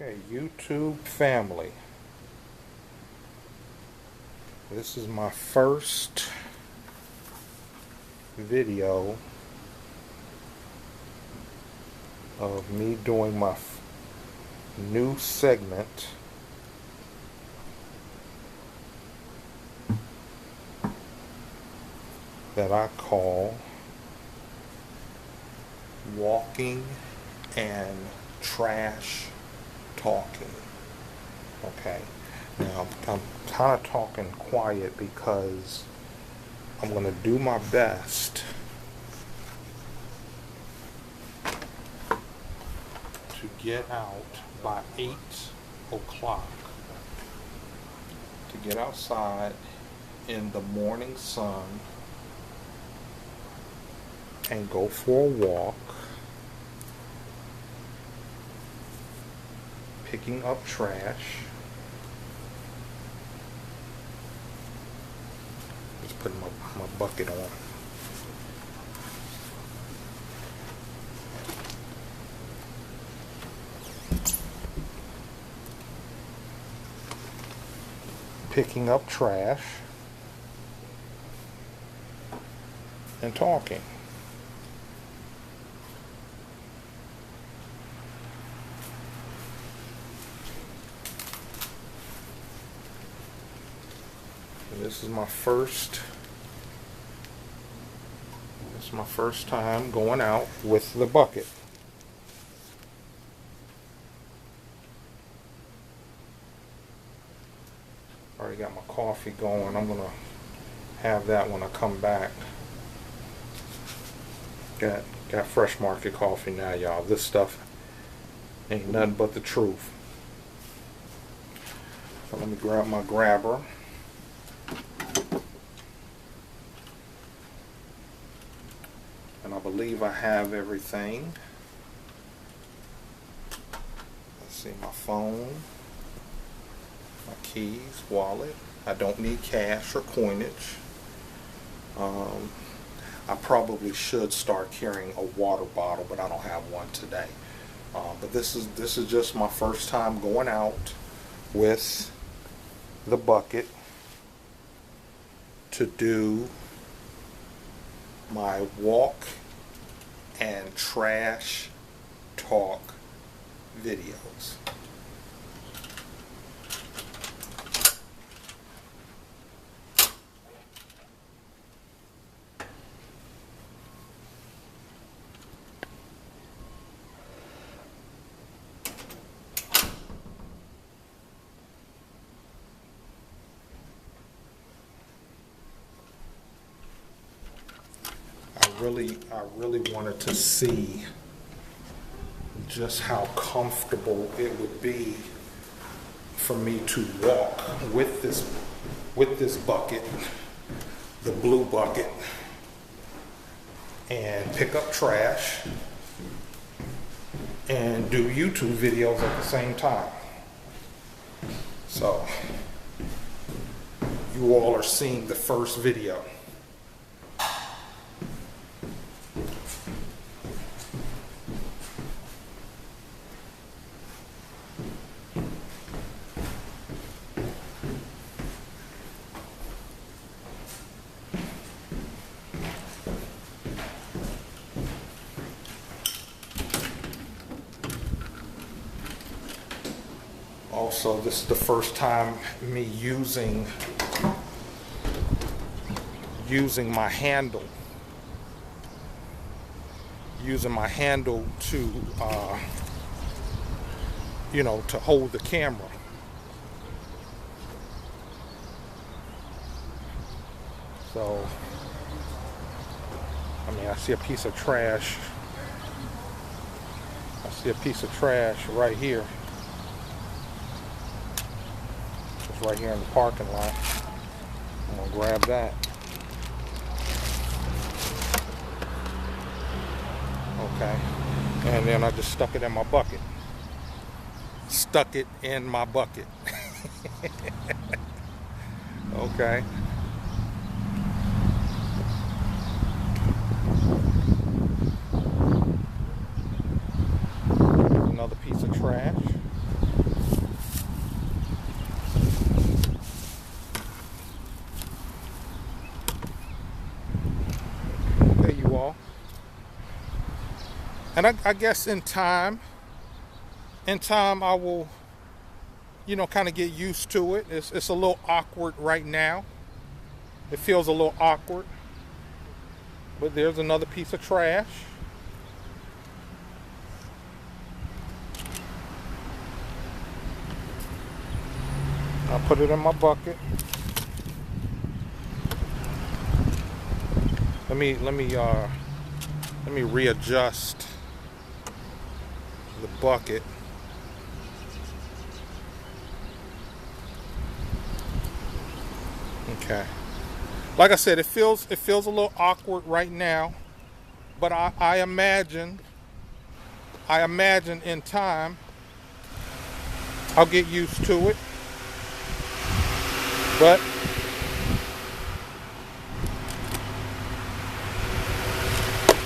Okay, YouTube family. This is my first video of me doing my new segment that I call Walking and Trash Talking. Okay, now I'm kind of talking quiet because I'm going to do my best to get out by 8 o'clock, to get outside in the morning sun and go for a walk, picking up trash. Just putting my bucket on. Picking up trash and talking. This is my first time going out with the bucket. Already got my coffee going. I'm gonna have that when I come back. Got Fresh Market coffee now, y'all. This stuff ain't nothing but the truth. So let me grab my grabber. And I believe I have everything. Let's see, my phone, my keys, wallet. I don't need cash or coinage. I probably should start carrying a water bottle, but I don't have one today. But this is just my first time going out with the bucket to do my walk and trash talk videos. I really wanted to see just how comfortable it would be for me to walk with this bucket, the blue bucket, and pick up trash and do YouTube videos at the same time. So you all are seeing the first video. Also, this is the first time me using my handle. Using my handle to, to hold the camera. So, I see a piece of trash. I see a piece of trash right here. It's right here in the parking lot. I'm gonna grab that. Okay. And then I just stuck it in my bucket. Stuck it in my bucket. Okay. Another piece of trash. And I guess in time I will, kind of get used to it. It's a little awkward right now. It feels a little awkward. But there's another piece of trash. I'll put it in my bucket. Let me readjust the bucket. Okay. Like I said, it feels a little awkward right now, but I imagine in time I'll get used to it. But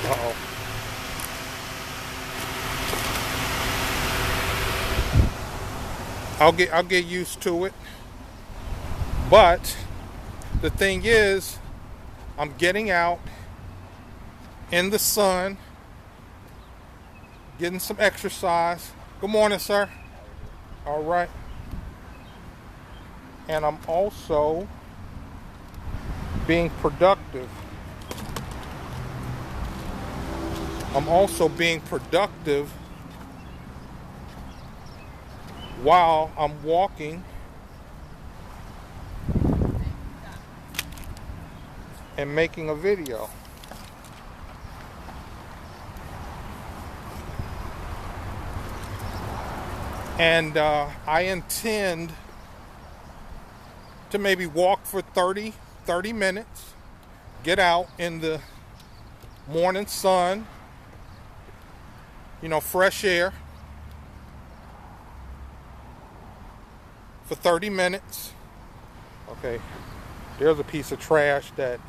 uh-oh. I'll get used to it. But the thing is, I'm getting out in the sun, getting some exercise. Good morning, sir. All right. And I'm also being productive. While I'm walking and making a video. And I intend to maybe walk for 30 minutes, get out in the morning sun, fresh air for 30 minutes. Okay, there's a piece of trash that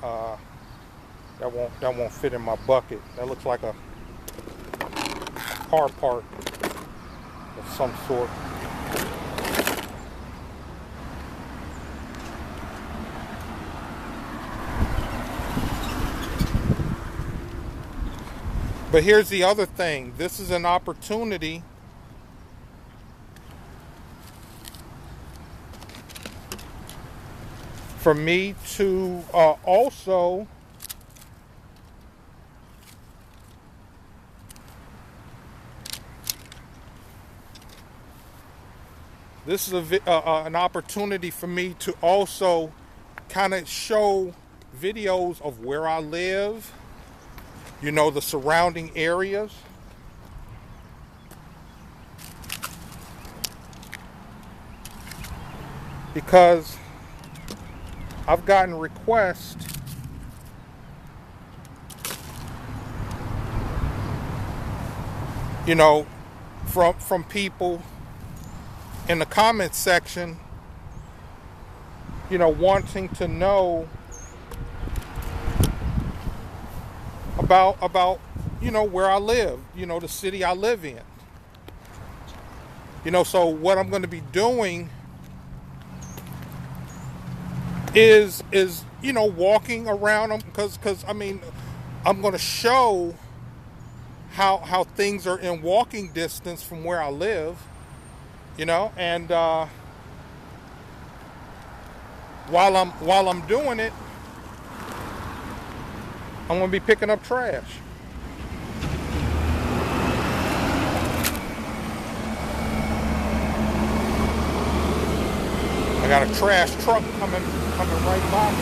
won't fit in my bucket. That looks like a car part of some sort. But here's the other thing. This is an opportunity for me to also this is an opportunity for me to also kind of show videos of where I live, the surrounding areas. Because I've gotten requests from people in the comments section, wanting to know about where I live, the city I live in. So what I'm going to be doing is walking around them, because I'm going to show how things are in walking distance from where I live, and while I'm doing it, I'm going to be picking up trash. I got a trash truck coming right by me.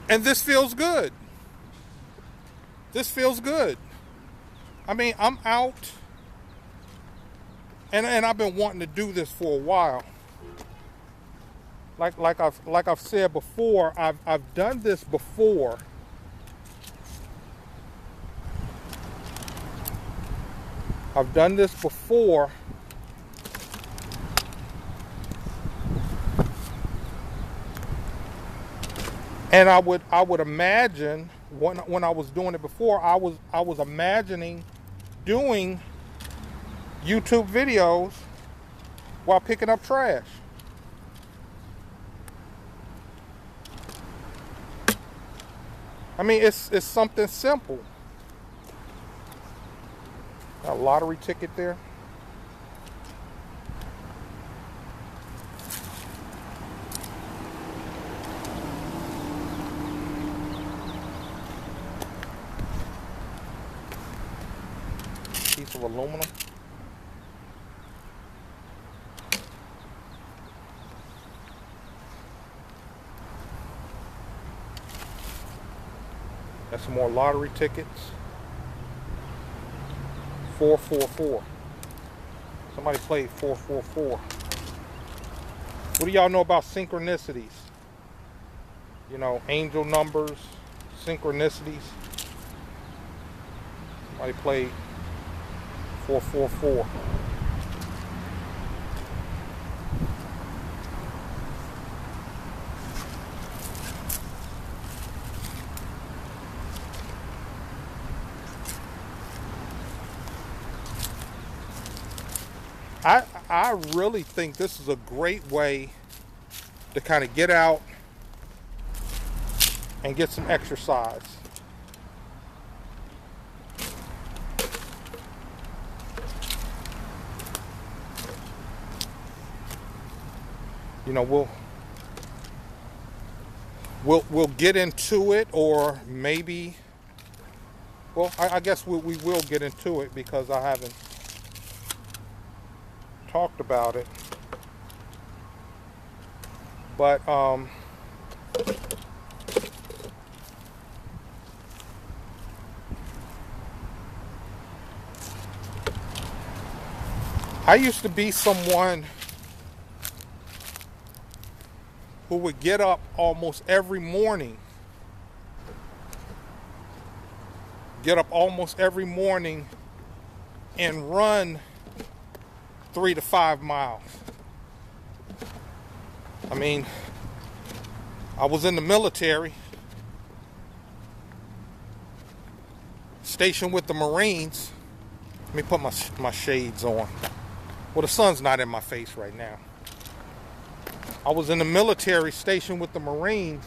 And this feels good. This feels good. I'm out, and I've been wanting to do this for a while. Like I've said before, I've done this before. I've done this before. And I would imagine when I was doing it before, I was imagining doing YouTube videos while picking up trash. I mean, it's something simple. Got a lottery ticket there. Piece of aluminum. Got some more lottery tickets. 444. Somebody played 444. What do y'all know about synchronicities? You know, angel numbers, synchronicities. Somebody played 444. I really think this is a great way to kind of get out and get some exercise. You know, we'll get into it, or maybe, well, I guess we will get into it because I haven't talked about it. But I used to be someone who would get up almost every morning. And run 3 to 5 miles. I mean, I was in the military, stationed with the Marines. Let me put my shades on. Well, the sun's not in my face right now. I was in the military, stationed with the Marines,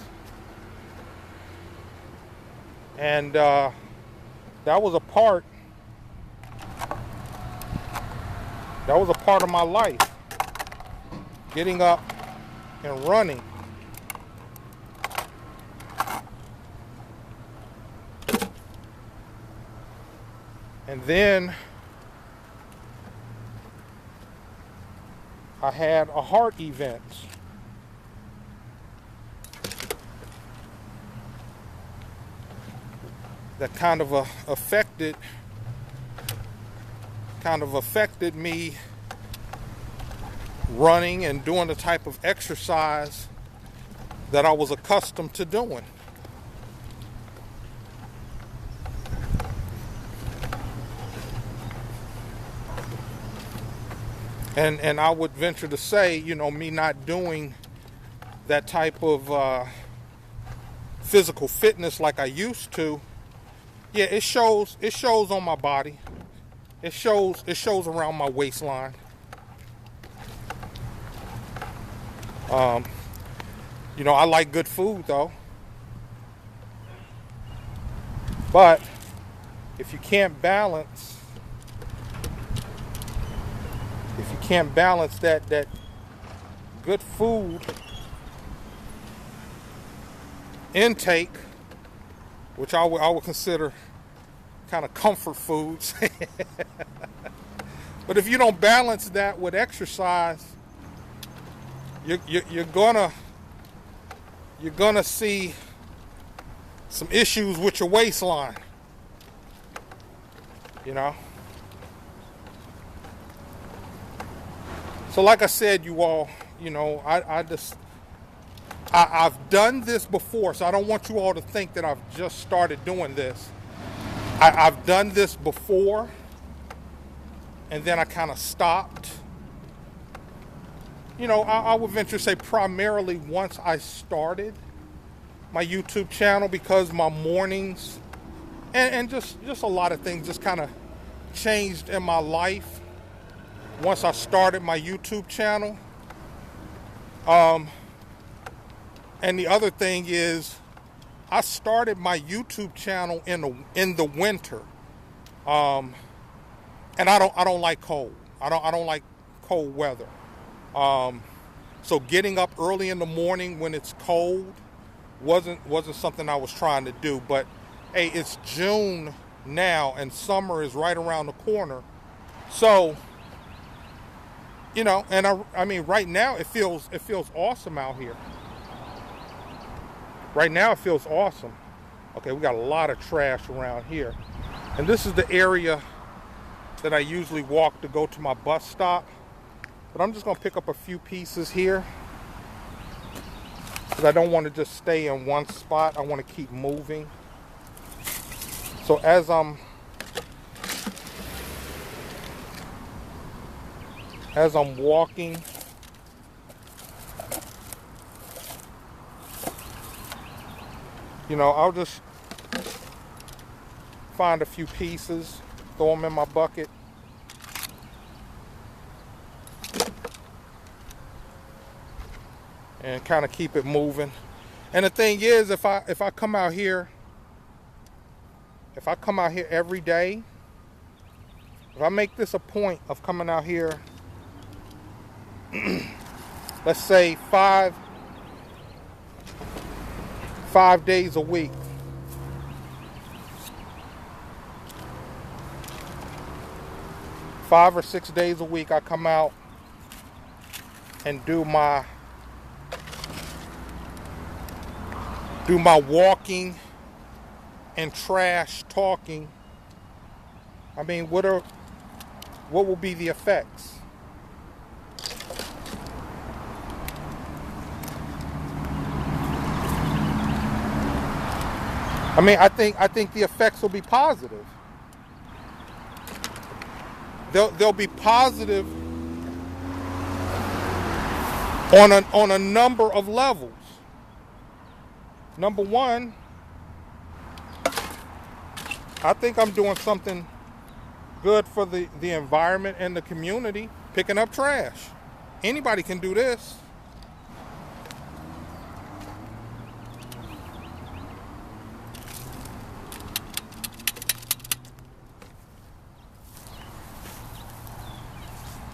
and that was a part of my life, getting up and running. And then I had a heart event. That kind of affected me running and doing the type of exercise that I was accustomed to doing. And I would venture to say, you know, me not doing that type of physical fitness like I used to, yeah, it shows on my body. It shows around my waistline. You know, I like good food though. But if you can't balance that good food intake, which I would consider kind of comfort foods. But if you don't balance that with exercise, you're gonna see some issues with your waistline. You know. So like I said, you all, you know, I've done this before, so I don't want you all to think that I've just started doing this. I've done this before, and then I kind of stopped. You know, I would venture to say primarily once I started my YouTube channel, because my mornings and just a lot of things just kind of changed in my life. once I started my YouTube channel. And the other thing is, I started my YouTube channel in the winter, and I don't like cold. I don't like cold weather. So getting up early in the morning when it's cold wasn't something I was trying to do. But hey, it's June now, and summer is right around the corner. So, you know, and I mean, right now it feels awesome out here. Right now it feels awesome. Okay, we got a lot of trash around here. And this is the area that I usually walk to go to my bus stop. But I'm just gonna pick up a few pieces here, because I don't want to just stay in one spot. I want to keep moving. So as I'm walking, you know, I'll just find a few pieces, throw them in my bucket. And kind of keep it moving. And the thing is, if I come out here, every day, if I make this a point of coming out here, let's say five days a week, five or 6 days a week, I come out and do my walking and trash talking. I mean, what will be the effects? I mean, I think the effects will be positive. They'll be positive on a number of levels. Number one, I think I'm doing something good for the environment and the community, picking up trash. Anybody can do this.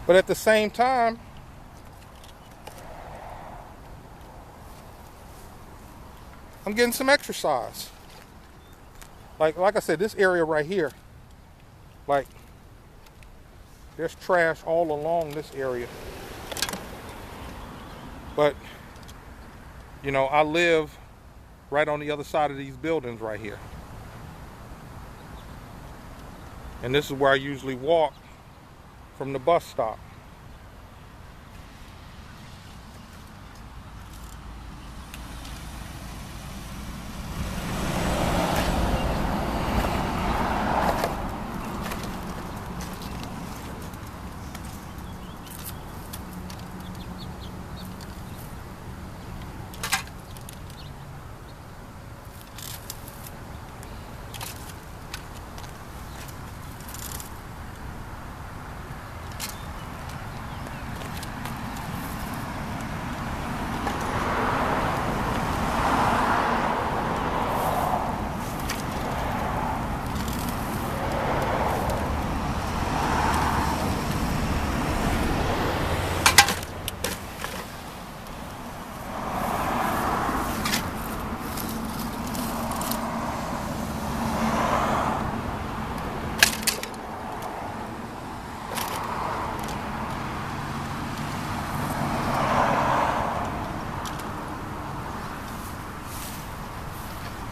But at the same time, I'm getting some exercise. Like I said, this area right here, like, there's trash all along this area. But, you know, I live right on the other side of these buildings right here. And this is where I usually walk from the bus stop.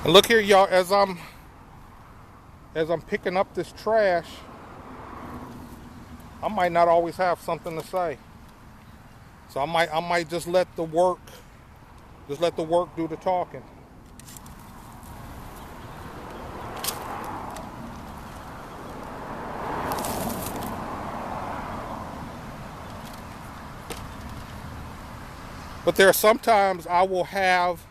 And look here, y'all, as I'm picking up this trash, I might not always have something to say. So I might just let the work do the talking. But there are sometimes I will have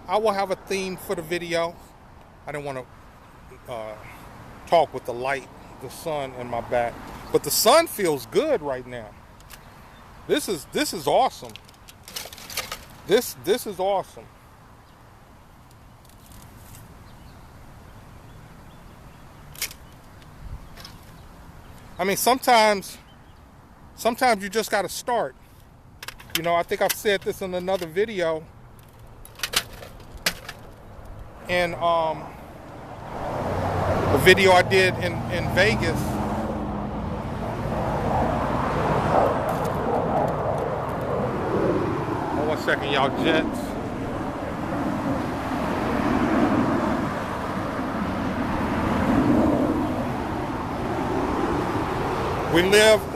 a theme for the video. I don't want to talk with the light, the sun in my back. But the sun feels good right now. This is awesome. This is awesome. I mean, sometimes you just got to start. You know, I think I've said this in another video. And the video I did in Vegas. Hold 1 second, y'all, jets.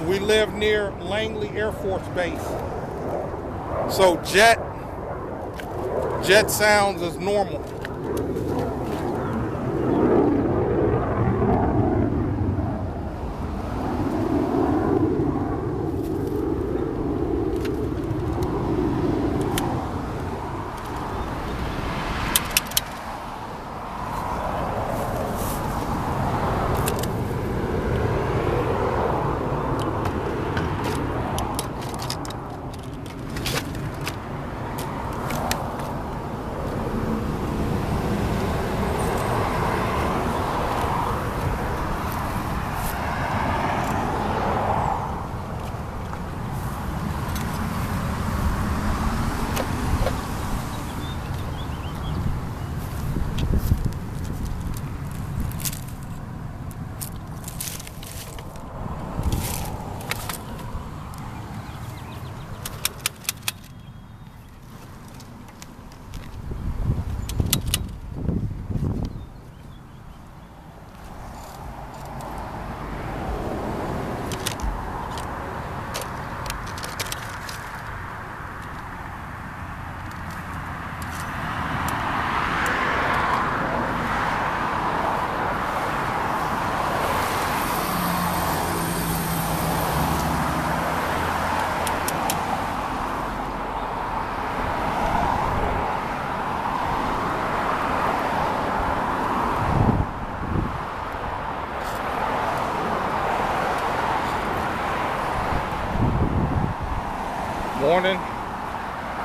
We live near Langley Air Force Base. So jet sounds is normal.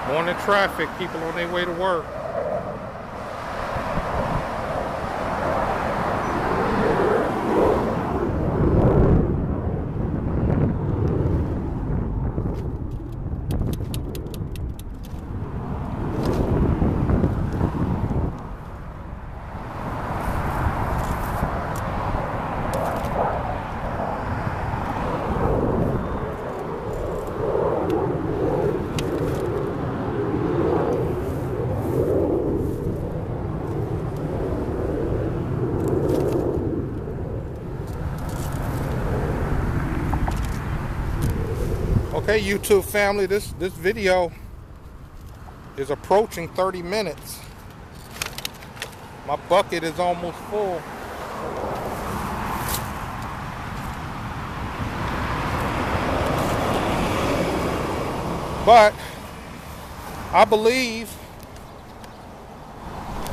Morning traffic, people on their way to work. Okay, YouTube family, this video is approaching 30 minutes. My bucket is almost full. But I believe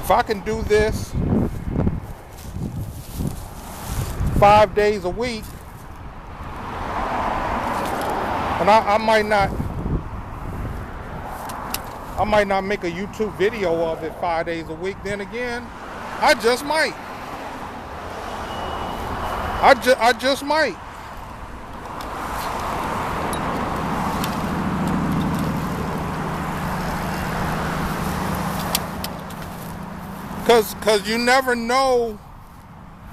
if I can do this 5 days a week, and I might not make a YouTube video of it 5 days a week. Then again, I just might. I just might. Cause you never know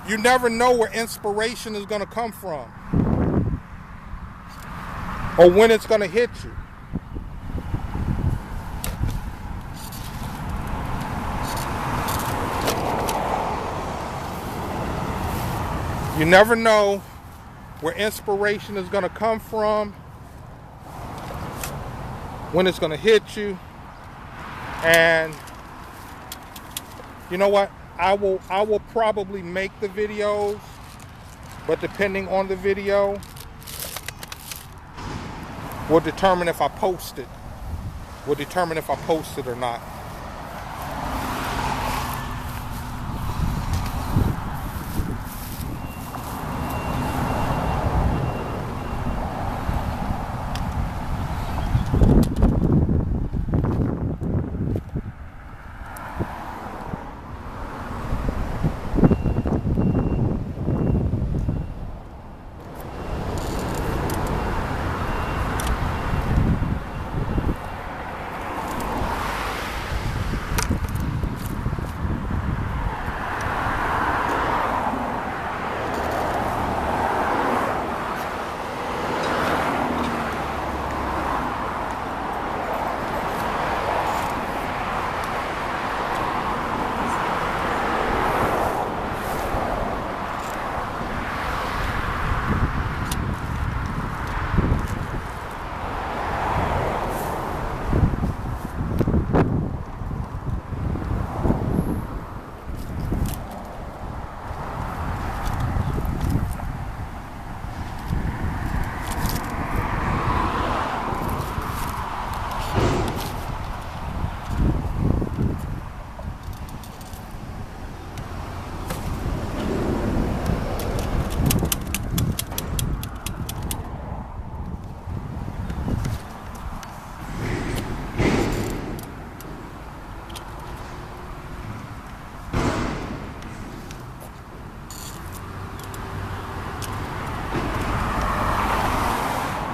where inspiration is gonna come from, or when it's going to hit you. You never know where inspiration is going to come from, when it's going to hit you. And you know what? I will probably make the videos, but depending on the video, will determine if I post it. Will determine if I post it or not.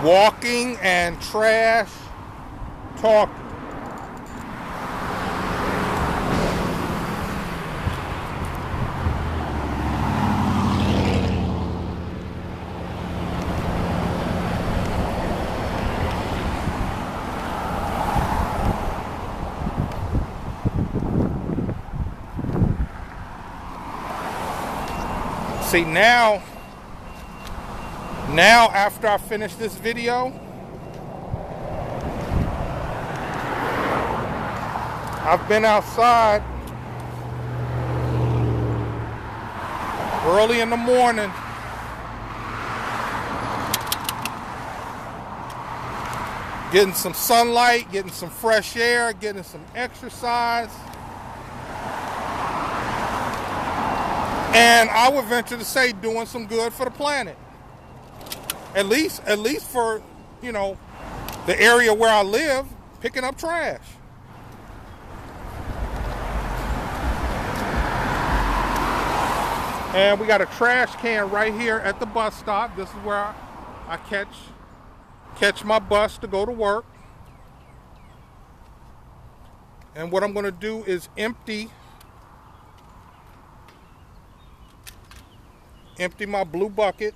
walking and trash talking. See, now after I finish this video, I've been outside early in the morning getting some sunlight, getting some fresh air, getting some exercise. And I would venture to say doing some good for the planet. At least for, you know, the area where I live, picking up trash. And we got a trash can right here at the bus stop. This is where I catch my bus to go to work. And what I'm going to do is empty my blue bucket.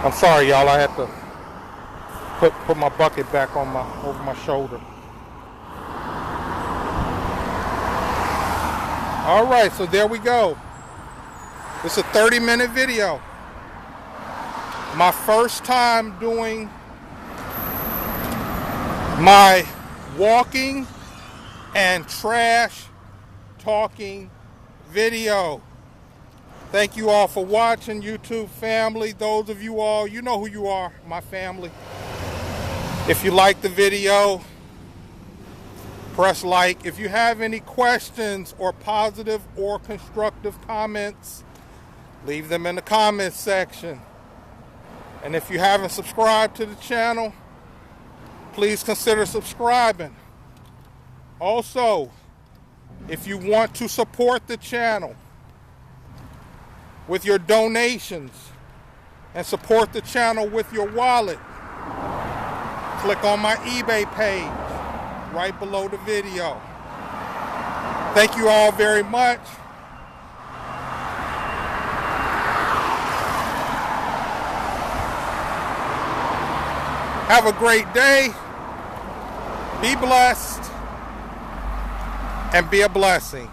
I'm sorry, y'all. I had to put my bucket back on over my shoulder. All right, so there we go. It's a 30-minute video. My first time doing my walking and trash talking video. Thank you all for watching, YouTube family. Those of you all, you know who you are, my family. If you like the video, press like. If you have any questions or positive or constructive comments, leave them in the comments section. And if you haven't subscribed to the channel, please consider subscribing. Also, if you want to support the channel with your donations and support the channel with your wallet, click on my eBay page right below the video. Thank you all very much. Have a great day. Be blessed and be a blessing.